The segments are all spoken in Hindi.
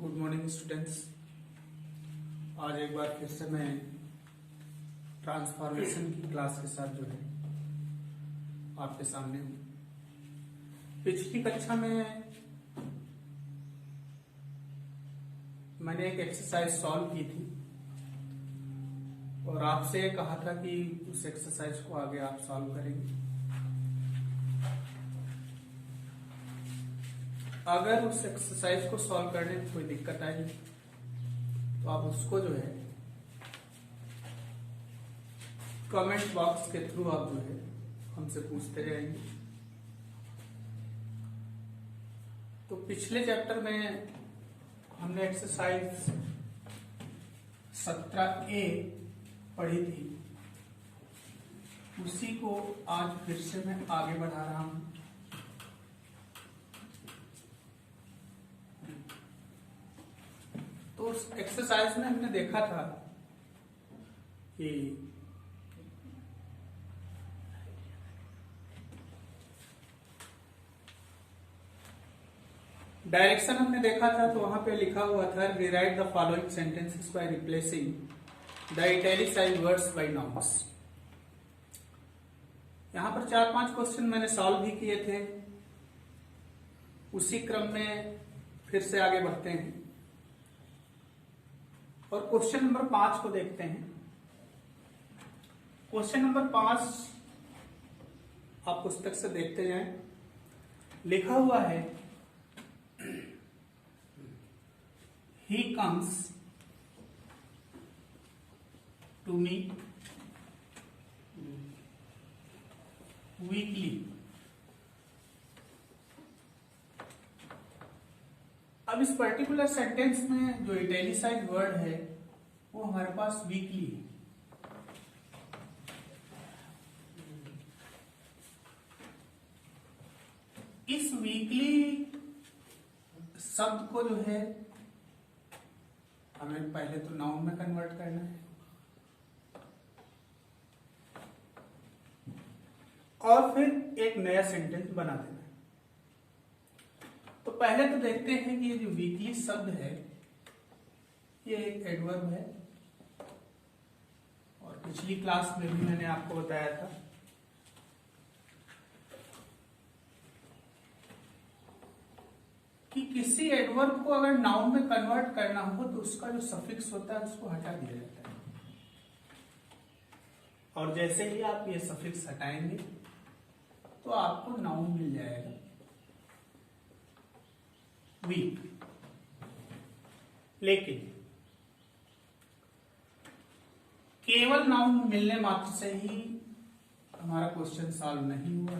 Good morning students. आज एक बार फिर से मैं ट्रांसफॉर्मेशन की क्लास के साथ जो है आपके सामने हूँ। पिछली कक्षा में मैंने एक एक्सरसाइज सॉल्व की थी और आपसे कहा था कि उस एक्सरसाइज को आगे आप सॉल्व करेंगे। अगर उस एक्सरसाइज को सॉल्व करने में कोई दिक्कत आई तो आप उसको जो है कमेंट बॉक्स के थ्रू आप जो है हमसे पूछते रहेंगे। तो पिछले चैप्टर में हमने एक्सरसाइज 17A पढ़ी थी, उसी को आज फिर से मैं आगे बढ़ा रहा हूं। तो उस एक्सरसाइज में हमने देखा था कि डायरेक्शन हमने देखा था, तो वहां पे लिखा हुआ था rewrite the following sentences by replacing the italicised words by nouns. यहां पर 4-5 क्वेश्चन मैंने सॉल्व भी किए थे। उसी क्रम में फिर से आगे बढ़ते हैं और क्वेश्चन नंबर 5 को देखते हैं। क्वेश्चन नंबर 5 आप पुस्तक से देखते जाएं। लिखा हुआ है He comes to me weekly। अब इस पर्टिकुलर सेंटेंस में जो इटैलिसाइज्ड वर्ड है वो हमारे पास वीकली है। इस वीकली शब्द को जो है हमें पहले तो नाउन में कन्वर्ट करना है और फिर एक नया सेंटेंस बना देना है। तो पहले तो देखते हैं कि ये जो वीकली शब्द है ये एक एडवर्ब है और पिछली क्लास में भी मैंने आपको बताया था कि किसी एडवर्ब को अगर नाउन में कन्वर्ट करना हो तो उसका जो सफिक्स होता है उसको हटा दिया जाता है और जैसे ही आप ये सफिक्स हटाएंगे तो आपको नाउन मिल जाएगा वीक। लेकिन केवल नाउन मिलने मात्र से ही हमारा क्वेश्चन सॉल्व नहीं हुआ।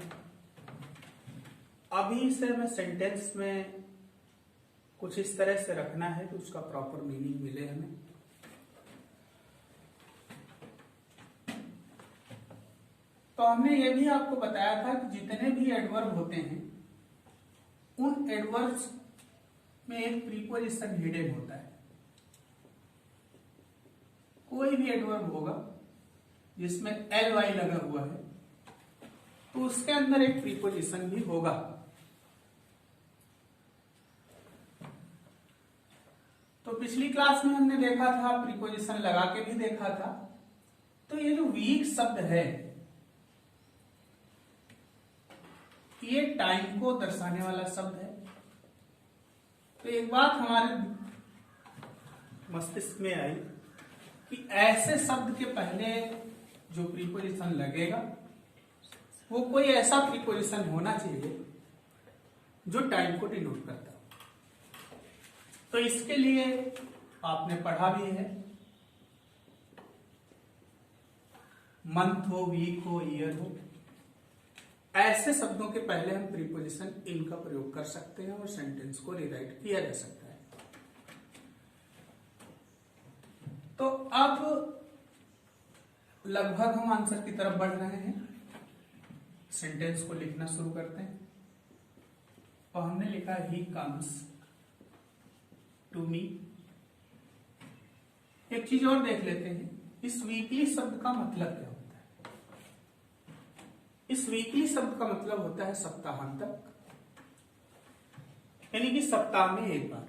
अभी इसे हमें सेंटेंस में कुछ इस तरह से रखना है तो उसका प्रॉपर मीनिंग मिले हमें। तो हमने ये भी आपको बताया था कि जितने भी एडवर्ब होते हैं उन एडवर्ब्स में एक प्रीपोजिशन हिडन होता है। कोई भी एडवर्ब होगा जिसमें ly लगा हुआ है तो उसके अंदर एक प्रीपोजिशन भी होगा। तो पिछली क्लास में हमने देखा था, प्रीपोजिशन लगा के भी देखा था। तो ये जो वीक शब्द है ये टाइम को दर्शाने वाला शब्द है। तो एक बात हमारे मस्तिष्क में आई कि ऐसे शब्द के पहले जो प्रीपोजिशन लगेगा वो कोई ऐसा प्रीपोजिशन होना चाहिए जो टाइम को डिनोट करता है। तो इसके लिए आपने पढ़ा भी है, मंथ हो, वीक हो, ईयर हो, ऐसे शब्दों के पहले हम प्रीपोजिशन इन का प्रयोग कर सकते हैं और सेंटेंस को रिराइट किया जा सकता है। तो अब लगभग हम आंसर की तरफ बढ़ रहे हैं। सेंटेंस को लिखना शुरू करते हैं और हमने लिखा ही कम्स टू मी। एक चीज और देख लेते हैं, इस वीकली शब्द का मतलब क्या होता है। इस वीकली शब्द का मतलब होता है सप्ताहांतक, यानी कि सप्ताह में एक बार।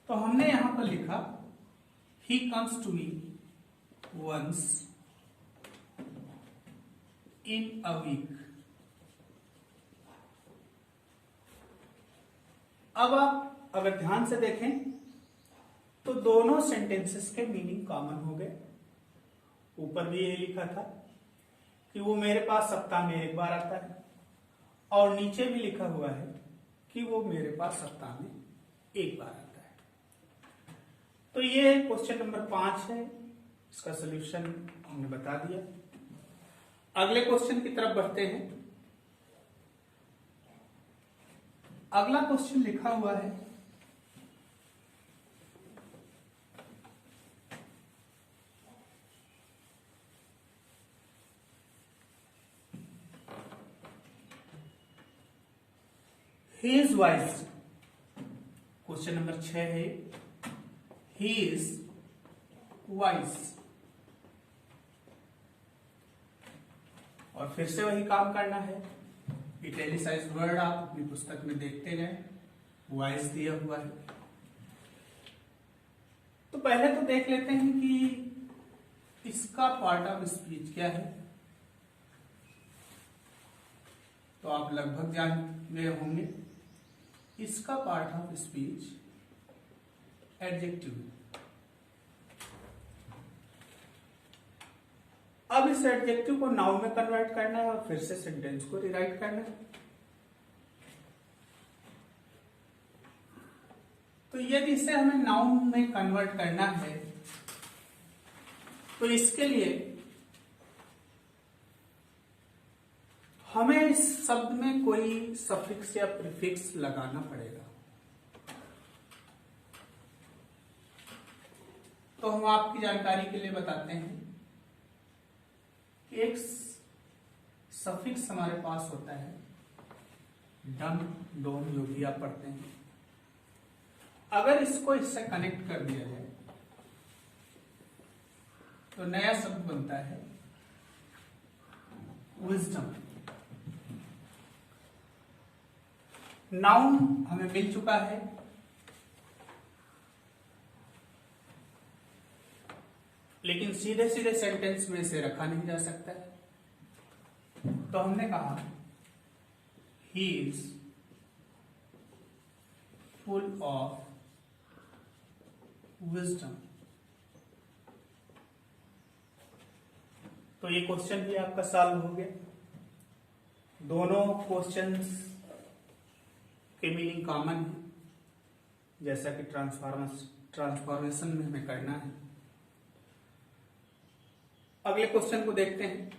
तो हमने यहां पर लिखा ही comes to me once in a week. अब आप अगर ध्यान से देखें तो दोनों सेंटेंसेस के मीनिंग कॉमन हो गए। ऊपर भी यही लिखा था कि वो मेरे पास सप्ताह में एक बार आता है, और नीचे भी लिखा हुआ है कि वो मेरे पास सप्ताह में एक बार आता है। तो ये क्वेश्चन नंबर 5 है, इसका सोल्यूशन हमने बता दिया। अगले क्वेश्चन की तरफ बढ़ते हैं। अगला क्वेश्चन लिखा हुआ है he is wise. Question number 6 है ही इज वाइज। और फिर से वही काम करना है, इटैलिसाइज्ड वर्ड आप अपनी पुस्तक में देखते जाएं, वाइज दिया हुआ है। तो पहले तो देख लेते हैं कि इसका पार्ट ऑफ स्पीच क्या है। तो आप लगभग जान गए होंगे, इसका पार्ट ऑफ स्पीच एडजेक्टिव। अब इस एडजेक्टिव को नाउन में कन्वर्ट करना है और फिर से सेंटेंस को रिराइट करना है। तो यदि इसे हमें नाउन में कन्वर्ट करना है तो इसके लिए हमें इस शब्द में कोई सफिक्स या प्रीफिक्स लगाना पड़ेगा। तो हम आपकी जानकारी के लिए बताते हैं कि एक सफिक्स हमारे पास होता है डम डोम, जो भी आप पढ़ते हैं। अगर इसको इससे कनेक्ट कर दिया जाए तो नया शब्द बनता है विजडम। नाउन हमें मिल चुका है, लेकिन सीधे सीधे सेंटेंस में इसे रखा नहीं जा सकता है। तो हमने कहा he is full of wisdom. तो ये क्वेश्चन भी आपका सॉल्व हो गया। दोनों क्वेश्चंस के मीनिंग कॉमन है, जैसा कि ट्रांसफॉर्मेशन में हमें करना है। अगले क्वेश्चन को देखते हैं।